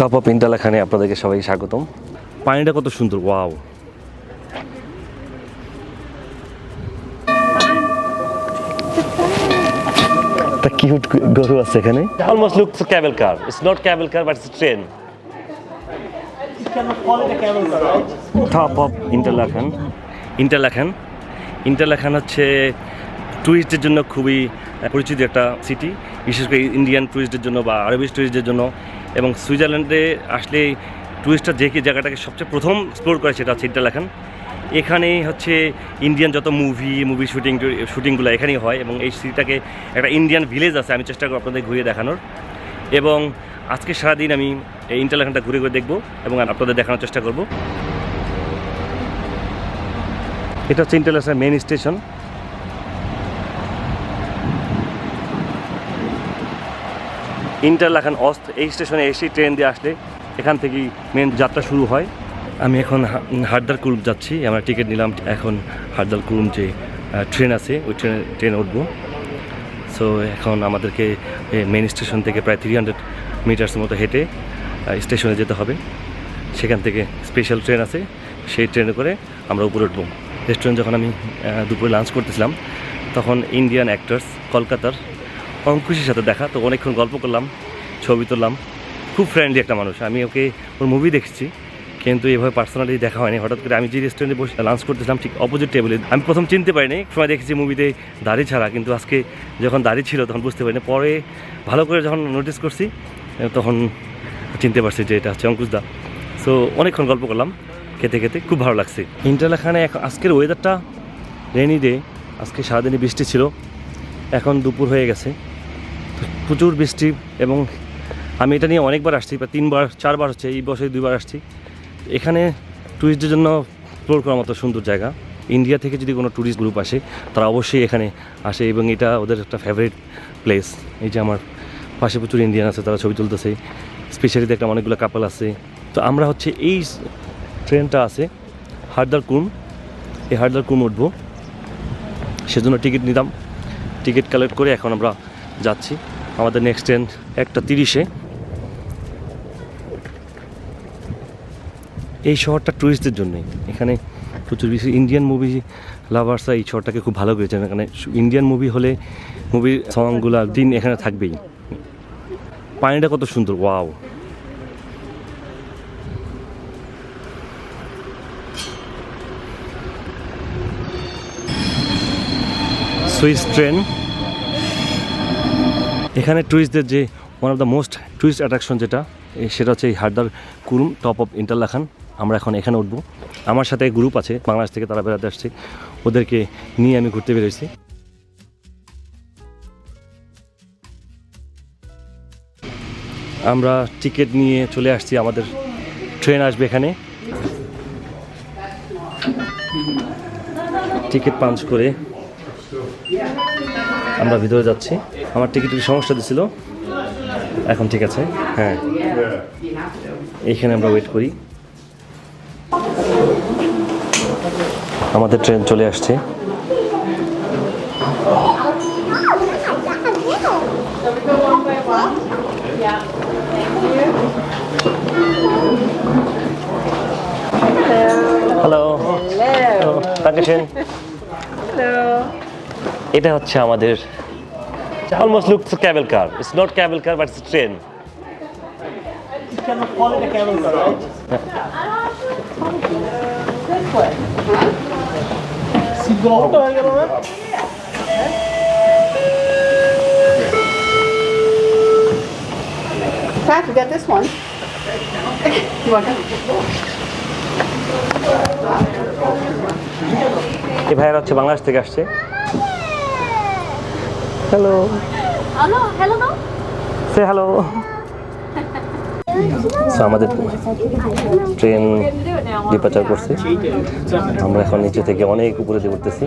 Top of ইন্টারলেকেনে আপনাদেরকে সবাইকে স্বাগতম। পানিটা কত সুন্দর, ওয়াও! একটা কিউট গরু আছে এখানে। Almost looks cable car. It's not cable car but it's train. Top of Interlaken. Interlaken হচ্ছে ট্যুরিস্টদের জন্য খুবই পরিচিত একটা সিটি, বিশেষ করে ইন্ডিয়ান ট্যুরিস্টদের জন্য বা আরবি ট্যুরিস্টদের জন্য। এবং সুইজারল্যান্ডে আসলে ট্যুরিস্টরা যে জায়গাটাকে সবচেয়ে প্রথম এক্সপ্লোর করে সেটা হচ্ছে ইন্টারলেকেন। এখানেই হচ্ছে ইন্ডিয়ান যত মুভি শুটিংগুলো এখানেই হয় এবং এই সিটিটাকে একটা ইন্ডিয়ান ভিলেজ আছে। আমি চেষ্টা করব আপনাদের ঘুরিয়ে দেখানোর, এবং আজকে সারাদিন আমি এই ইন্টারলেকেনটা ঘুরে ঘুরে দেখব এবং আপনাদের দেখানোর চেষ্টা করব। এটা হচ্ছে ইন্টারলেকেনের মেইন স্টেশন। ইন্টারলেকেন অস্ত এই স্টেশনে এসে ট্রেন দিয়ে আসলে এখান থেকেই মেন যাত্রা শুরু হয়। আমি এখন হার্দার কুলম যাচ্ছি। আমরা টিকিট নিলাম, এখন হার্দার কুলম যে ট্রেন আছে ওই ট্রেনে উঠবো। সো এখন আমাদেরকে মেন স্টেশন থেকে প্রায় 300 মিটার্সের মতো হেঁটে স্টেশনে যেতে হবে। সেখান থেকে স্পেশাল ট্রেন আছে, সেই ট্রেনে করে আমরা উপরে উঠবো। রেস্টুরেন্ট যখন আমি দুপুরে লাঞ্চ করতেছিলাম তখন ইন্ডিয়ান অ্যাক্টার্স কলকাতার অঙ্কুশের সাথে দেখা, তো অনেকক্ষণ গল্প করলাম, ছবি তুললাম। খুব ফ্রেন্ডলি একটা মানুষ। আমি ওর মুভি দেখেছি কিন্তু এভাবে পার্সোনালি দেখা হয়নি। হঠাৎ করে আমি যে রেস্টুরেন্টে বসে লাঞ্চ করতেছিলাম ঠিক অপোজিট টেবিলে, আমি প্রথম চিনতে পারিনি। সময় দেখেছি মুভিতে দাড়ি ছাড়া, কিন্তু আজকে যখন দাড়ি ছিল তখন বুঝতে পারিনি। পরে ভালো করে যখন নোটিস করছি তখন চিনতে পারছি যে এটা হচ্ছে অঙ্কুশদা। সো অনেকক্ষণ গল্প করলাম খেতে খেতে, খুব ভালো লাগছে। ইন্টারলেকেনে আজকের ওয়েদারটা রেনি ডে, আজকে সারাদিনই বৃষ্টি ছিল, এখন দুপুর হয়ে গেছে, প্রচুর বৃষ্টি। এবং আমি এটা নিয়ে অনেকবার আসছি, প্রায় 3-4বার হচ্ছে, এই বছরে 2বার আসছি। এখানে ট্যুরিস্টদের জন্য এক্সপ্লোর করার মতো সুন্দর জায়গা। ইন্ডিয়া থেকে যদি কোনো ট্যুরিস্ট গ্রুপ আসে তারা অবশ্যই এখানে আসে এবং এটা ওদের একটা ফেভারিট প্লেস। এই যে আমার পাশে প্রচুর ইন্ডিয়ান আছে, তারা ছবি তুলতেছে, স্পেশালি দেখলাম অনেকগুলো কাপল আছে। তো আমরা হচ্ছে এই ট্রেনটা আছে হার্দার কুলম, এই হার্দার কুলম উঠবো, সেজন্য টিকিট নিলাম। টিকিট কালেক্ট করে এখন আমরা যাচ্ছি। আমাদের নেক্সট ট্রেন 1:30-এ। এই শহরটা ট্যুরিস্টদের জন্যই, এখানে প্রচুর বেশি ইন্ডিয়ান মুভি লাভার্সরা এই শহরটাকে খুব ভালো করেছেন। এখানে ইন্ডিয়ান মুভি হলে মুভির সংগুলো দিন এখানে থাকবেই। পানিটা কত সুন্দর, ওয়াও! Swiss train. এখানে ট্যুরিস্টদের যে one of the most tourist attraction যেটা, সেটা হচ্ছে এই হার্দার কুলম টপ অফ ইন্টারলেকেন। আমরা এখন এখানে উঠবো। আমার সাথে গ্রুপ আছে বাংলাদেশ থেকে, তারা বেড়াতে আসছে, ওদেরকে নিয়ে আমি ঘুরতে বেরোইছি। আমরা টিকিট নিয়ে চলে আসছি, আমাদের ট্রেন আসবে এখানে। টিকিট পাঞ্চ করে আমরা ভিতরে যাচ্ছি। আমার টিকিটের সমস্যা দিছিল, এখন ঠিক আছে। হ্যাঁ, এইখানে আমরা ওয়েট করি। আমাদের ট্রেন চলে আসছে। Hello, dankeschön. এটা হচ্ছে আমাদের almost looks cable car. It's not cable car but it's train. You cannot call it a camel car, right? Sit go out or you know? Pat, get this one. You want it? এই ভাইয়েরা হচ্ছে বাংলাদেশ থেকে আসছে। Hello, Hello, hello, no? সে hello. আমাদের train departure করছে, আমরা এখন নিচে থেকে অনেক উপরে দিয়ে উঠতেছি।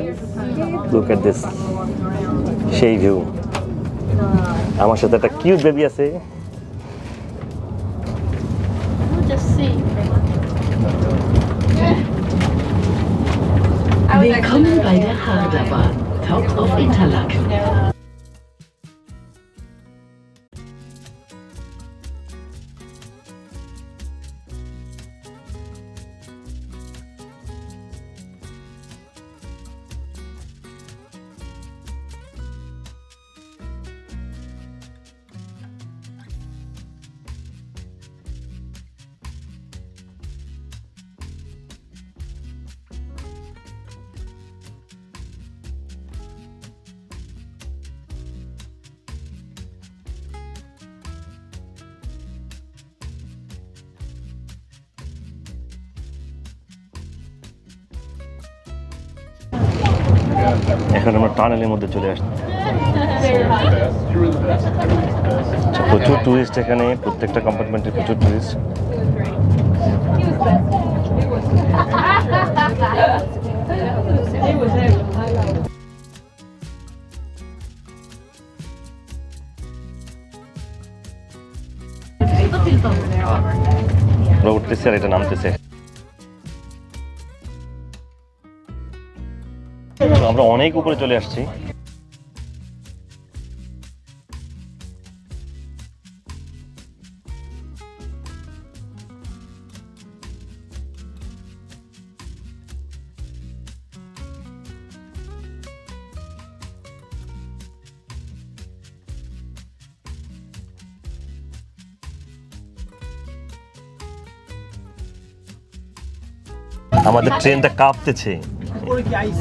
লুক এট দিস, সেই ভিউ। আমার সাথে একটা কিউট বেবি আছে। Just see. Willkommen bei der Harderbahn, Top of Interlaken. এখন আমরা টানেলের মধ্যে চলে আসছি। প্রচুর টুরিস্ট এখানে, প্রত্যেকটা কম্পার্টমেন্টে প্রচুর টুরিস্ট। আমরা উঠতেছি আর এটা নামতেছে। আমরা অনেক উপরে চলে আসছি। আমাদের ট্রেনটা কাঁপতেছে। উপরে কি আইস?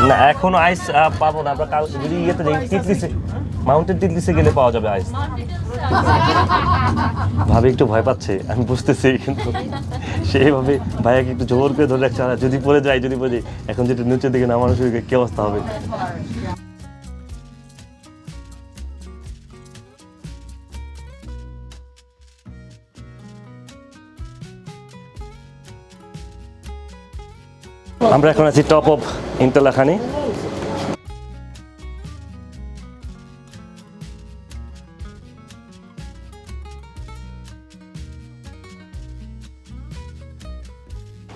না এখনো আইস পাবো না আমরা, যদি ইয়েতে যাই তিতলিসে, মাউন্টেন তিতলিসে গেলে পাওয়া যাবে আইস। ভাবে একটু ভয় পাচ্ছে আমি বুঝতেছি, কিন্তু সেইভাবে ভাইয়াকে একটু জোর করে ধরে রাখছে, যদি পড়ে যাই যদি পড়ে যাই। এখন যেটা নিচের দিকে নামানোর শরীরে কি অবস্থা হবে। আমরা এখন আছি টপ অফ ইন্টারলাকেনে।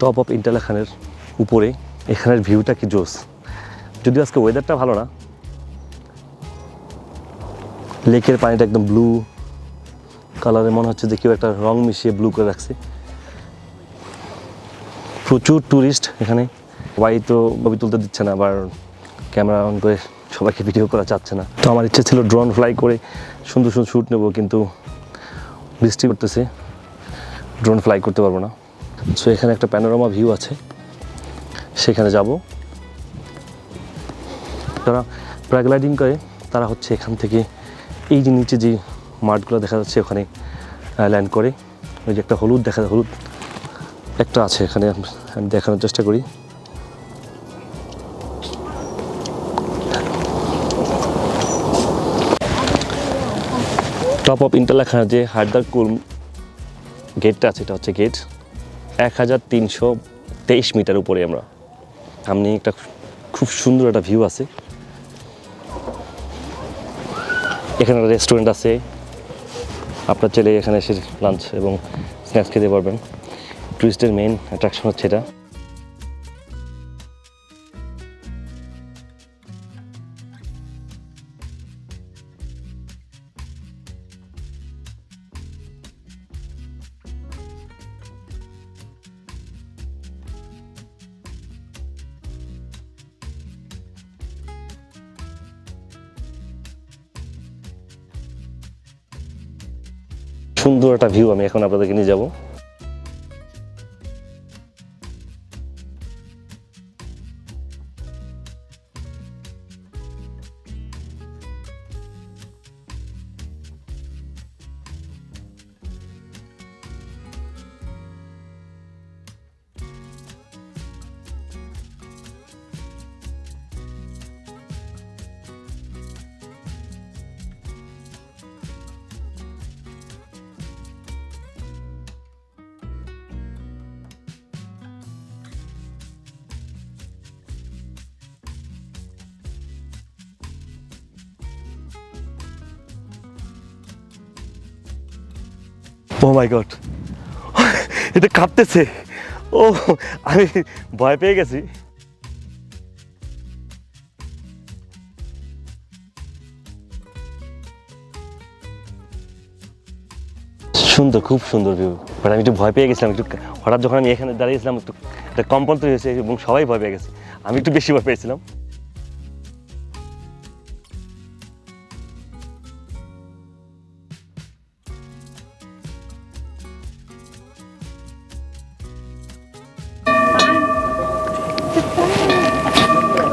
টপ অফ ইন্টারলাকেনের উপরে এখানের ভিউটা কি জোস। যদিও আজকে ওয়েদারটা ভালো না, লেকের পানিটা একদম ব্লু কালারে, মনে হচ্ছে যে কেউ একটা রং মিশিয়ে ব্লু করে রাখছে। প্রচুর টুরিস্ট এখানে, সবাই তো ছবি তুলতে দিচ্ছে না, আবার ক্যামেরা অন করে সবাইকে ভিডিও করা যাচ্ছে না। তো আমার ইচ্ছে ছিল ড্রোন ফ্লাই করে সুন্দর সুন্দর শ্যুট নেবো, কিন্তু বৃষ্টি করতেছে, ড্রোন ফ্লাই করতে পারবো না। সো এখানে একটা প্যানোরামা ভিউ আছে, সেখানে যাব। যারা প্যারাগ্লাইডিং করে তারা হচ্ছে এখান থেকে এই যে নিচে যে মাঠগুলো দেখা যাচ্ছে ওখানে ল্যান্ড করে। ওই যে একটা হলুদ দেখা যায়, হলুদ একটা আছে এখানে, আমি দেখানোর চেষ্টা করি। টপ অফ ইন্টারলাকেনের যে হার্দার কুলম গেটটা আছে, এটা হচ্ছে গেট 1323 মিটার উপরে। আমরা সামনে একটা খুব সুন্দর একটা ভিউ আছে। এখানে একটা রেস্টুরেন্ট আছে, আপনার চাইলে এখানে এসে লাঞ্চ এবং স্ন্যাক্স খেতে পারবেন। টুরিস্টের মেইন অ্যাট্রাকশন হচ্ছে এটা। সুন্দর একটা ভিউ, আমি এখন আপনাদেরকে নিয়ে যাবো। ও মাই গড, এটা কাঁপতেছে। ও আমি ভয় পেয়ে গেছি। সুন্দর, খুব সুন্দর ভিউ, বাট আমি একটু ভয় পেয়ে গেছিলাম একটু। হঠাৎ যখন আমি এখানে দাঁড়িয়েছিলাম একটু একটা কম্পন তৈরি হয়েছে এবং সবাই ভয় পেয়ে গেছে, আমি একটু বেশি ভয় পেয়েছিলাম।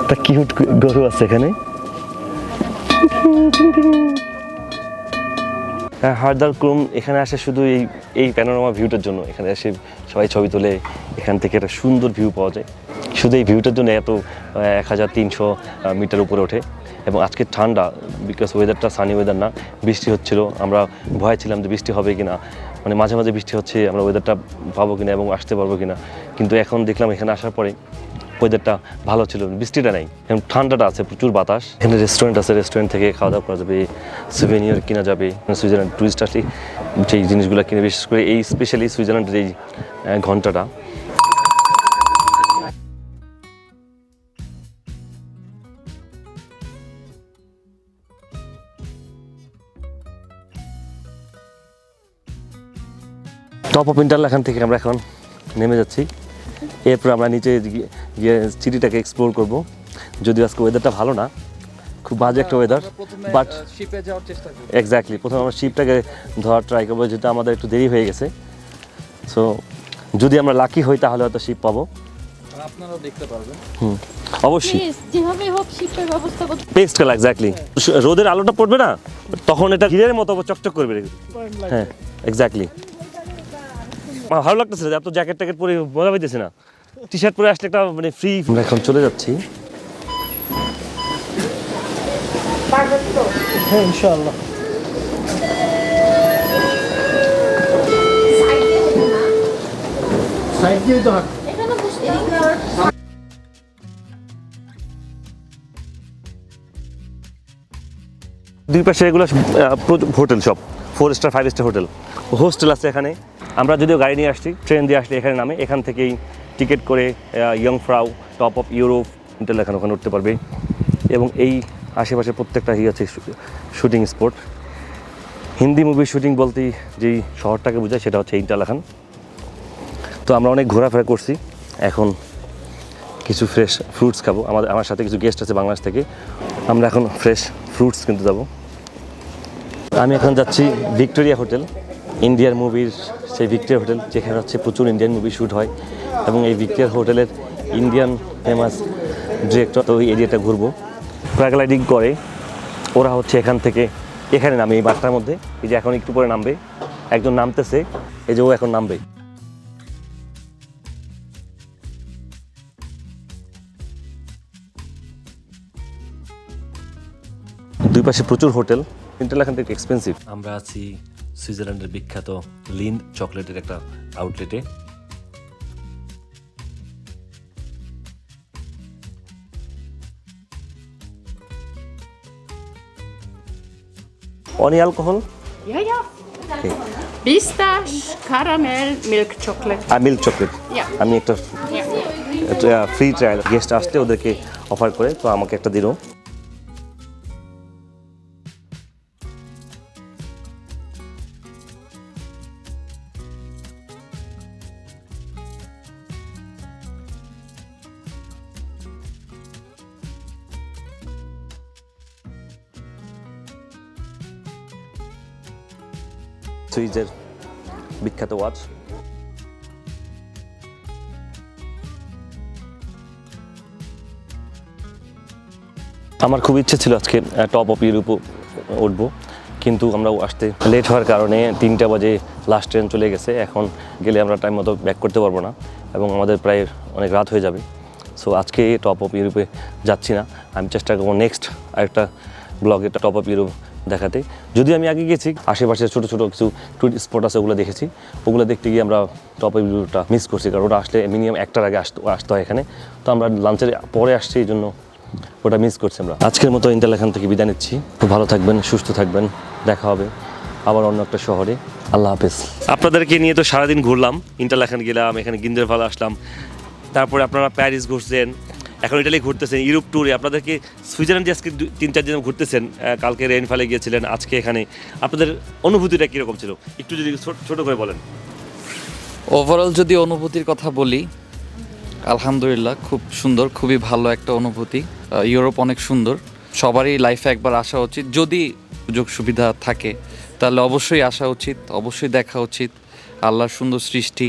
একটা কিউট গরু আছে এখানে। হারদার কুলম এখানে আসে শুধু এই প্যানোরামা ভিউটার জন্য। এখানে এসে সবাই ছবি তোলে, এখান থেকে একটা সুন্দর ভিউ পাওয়া যায়। শুধু এই ভিউটার জন্য এত 1300 মিটার উপরে ওঠে। এবং আজকে ঠান্ডা, বিকজ ওয়েদারটা সানি ওয়েদার না, বৃষ্টি হচ্ছিল। আমরা ভয় ছিলাম যে বৃষ্টি হবে কিনা, মানে মাঝে মাঝে বৃষ্টি হচ্ছে, আমরা ওয়েদারটা পাবো কিনা এবং আসতে পারবো কিনা। কিন্তু এখন দেখলাম এখানে আসার পরে ওয়েদারটা ভালো ছিল, বৃষ্টিটা নেই, এবং ঠান্ডাটা আছে, প্রচুর বাতাস। এখানে রেস্টুরেন্ট আছে, রেস্টুরেন্ট থেকে খাওয়া দাওয়া করা যাবে, সুভেনিয়ার কেনা যাবে। সুইজারল্যান্ড টুরিস্ট আসলে যেই জিনিসগুলো কিনে, বিশেষ করে এই স্পেশালি সুইজারল্যান্ডের এই ঘন্টাটা। টপ অফ ইন্টারলেকেন থেকে আমরা এখন নেমে যাচ্ছি। এরপর আমরা নিচে গিয়ে সিটিটাকে এক্সপ্লোর করব। যদিও আজকে ওয়েদারটা ভালো না, খুব বাজে একটা ওয়েদার, বাট শিপে যাওয়ার চেষ্টা করি। এক্স্যাক্টলি, প্রথমে আমরা শিপটাকে ধরার ট্রাই করবো, যেটা আমাদের একটু দেরি হয়ে গেছে। সো যদি আমরা লাকি হই তাহলে হয়তো শিপ পাবো, আপনারাও দেখতে পারবেন। অবশ্যই। যেভাবে হোক শিপের ব্যবস্থা করতে। Paste colour, exactly. রোদের আলোটা পড়বে না, তখন এটা হিরের মতো চকচক করবে। হ্যাঁ, এক্স্যাক্টলি। ভালো লাগতেছে, এত জ্যাকেট ট্যাকেট পরে মজা পাইতেছে না, টি শার্ট পরে আসলে একটা মানে ফ্রি। আমরা এখন চলে যাচ্ছি। হ্যাঁ ইনশাআল্লাহ। সাইড দিয়ে তো হাঁট। দুই পাশে এগুলো হোটেল, সব 4 স্টার 5 স্টার হোটেল, হোস্টেল আছে এখানে। আমরা যদিও গাড়ি নিয়ে আসছি, ট্রেন দিয়ে আসলে এখানে নামে, এখান থেকেই টিকিট করে Jungfrau, top of Europe, Interlaken ওখানে উঠতে পারবে। এবং এই আশেপাশে প্রত্যেকটা আছে শুটিং স্পট। হিন্দি মুভির শুটিং বলতেই যেই শহরটাকে বোঝায় সেটা হচ্ছে ইন্টারলেকেন। তো আমরা অনেক ঘোরাফেরা করছি, এখন কিছু ফ্রেশ ফ্রুটস খাবো। আমার সাথে কিছু গেস্ট আছে বাংলাদেশ থেকে, আমরা এখন ফ্রেশ ফ্রুটস কিনতে যাবো। আমি এখন যাচ্ছি ভিক্টোরিয়া হোটেল, ইন্ডিয়ার মুভির সেই ভিক্টোরিয়া হোটেল, যেখানে হচ্ছে প্রচুর ইন্ডিয়ান মুভি শ্যুট হয়। এবং এই ভিক্টোরিয়া হোটেলের ইন্ডিয়ান ফেমাস ডিরেক্টর, তো ওই এরিয়াটা ঘুরবো। প্যারাগ্লাইডিং করে ওরা হচ্ছে এখান থেকে এখানে নামে, এই বাসটার মধ্যে। এই যে এখন একটু পরে নামবে, একজন নামতেছে, এই যে ও এখন নামবে। দুই পাশে প্রচুর হোটেল, ইন্টারলেকেন থেকে এক্সপেন্সিভ। আমরা আছি সুইজারল্যান্ডের বিখ্যাত লিন্ড চকলেটের একটা আউটলেটে। Ohne Alkohol? Ja, ja. Okay. Pistache, Karamell, Milk Chocolate. Milk chocolate. Ja. আমি একটা ফ্রি ট্রায়াল, গেস্ট আসলে ওদেরকে অফার করে, তো আমাকে একটা দিল। সুইজের বিখ্যাত ওয়াচ। আমার খুব ইচ্ছে ছিল আজকে টপ অফ ইউরোপ উঠবো, কিন্তু আমরা আসতে লেট হওয়ার কারণে 3টা বাজে লাস্ট ট্রেন চলে গেছে। এখন গেলে আমরা টাইম মতো ব্যাক করতে পারবো না, এবং আমাদের প্রায় অনেক রাত হয়ে যাবে। সো আজকে টপ অফ ইউরোপে যাচ্ছি না, আমি চেষ্টা করবো নেক্সট আরেকটা ব্লগে টপ অফ ইউরোপ দেখাতে। যদি আমি আগে গেছি, আশেপাশে ছোটো ছোটো কিছু টুরিস্ট স্পট আছে, ওগুলো দেখেছি। ওগুলো দেখতে গিয়ে আমরা টপ অফ ইউরোপটা মিস করছি, কারণ ওটা আসলে মিনিমাম 1টার আগে আসতে হয় এখানে। তো আমরা লাঞ্চের পরে আসছি, এই জন্য ওটা মিস করছি আমরা। আজকের মতো ইন্টারলেকেন থেকে বিদায় নিচ্ছি। খুব ভালো থাকবেন, সুস্থ থাকবেন, দেখা হবে আবার অন্য একটা শহরে। আল্লাহ হাফেজ। আপনাদেরকে নিয়ে তো সারাদিন ঘুরলাম, ইন্টারলেকেন গেলাম, এখানে গিন্দেরভালে আসলাম, তারপরে আপনারা প্যারিস ঘুরছেন, এখন ইটালি ঘুরতেছেন, ইউরোপ ট্যুরে। আপনাদেরকে সুইজারল্যান্ডে আজকে 3-4 দিন ঘুরতেছেন, কালকে রেইনফলে গিয়েছিলেন, আজকে এখানে। আপনাদের অনুভূতিটা কীরকম ছিল একটু যদি ছোটো করে বলেন। ওভারঅল যদি অনুভূতির কথা বলি, আলহামদুলিল্লাহ খুব সুন্দর, খুবই ভালো একটা অনুভূতি। ইউরোপ অনেক সুন্দর, সবারই লাইফে একবার আসা উচিত। যদি সুযোগ সুবিধা থাকে তাহলে অবশ্যই আসা উচিত, অবশ্যই দেখা উচিত। আল্লাহর সুন্দর সৃষ্টি,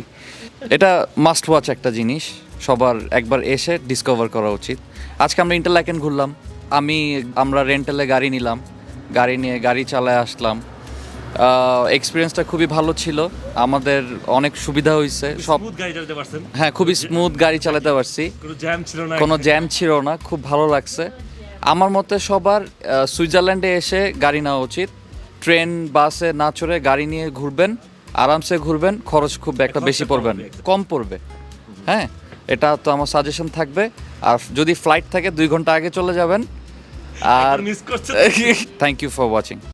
এটা মাস্ট ওয়াচ একটা জিনিস, সবার একবার এসে ডিসকভার করা উচিত। আজকে আমরা ইন্টারলেকেন ঘুরলাম, আমরা রেন্টালে গাড়ি নিলাম, গাড়ি নিয়ে গাড়ি চালায় আসলাম। এক্সপিরিয়েন্সটা খুবই ভালো ছিল, আমাদের অনেক সুবিধা হয়েছে সব। স্মুথ গাড়ি চালাতে পারছেন? হ্যাঁ, খুবই স্মুথ গাড়ি চালাতে পারছি, কোনো জ্যাম ছিল না? কোনো জ্যাম ছিল না, খুব ভালো লাগছে। আমার মতে সবার সুইজারল্যান্ডে এসে গাড়ি নেওয়া উচিত। ট্রেন বাসে না চড়ে গাড়ি নিয়ে ঘুরবেন, আরামসে ঘুরবেন, খরচ খুব একটা বেশি পড়বে না, কম পড়বে। হ্যাঁ, এটা তো আমার সাজেশন থাকবে। আর যদি ফ্লাইট থাকে 2 ঘন্টা আগে চলে যাবেন। আর মিস করছেন। Thank you for watching.